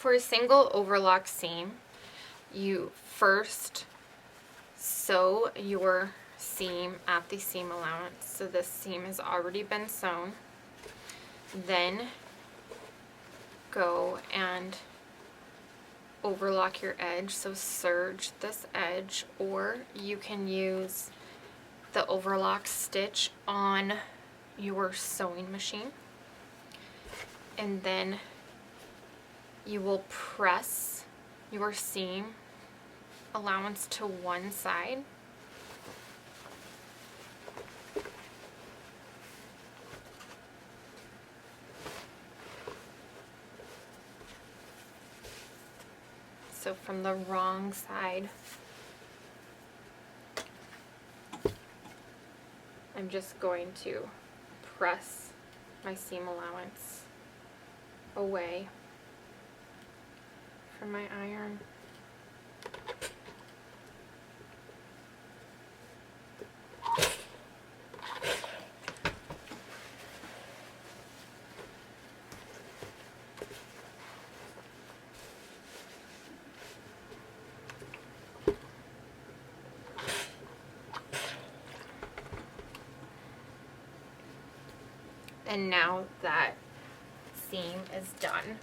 For a single overlock seam, you first sew your seam at the seam allowance. So this seam has already been sewn. Then go and overlock your edge, so serge this edge, or you can use the overlock stitch on your sewing machine. And then you will press your seam allowance to one side. So from the wrong side, I'm just going to press my seam allowance away from my iron. And now that seam is done,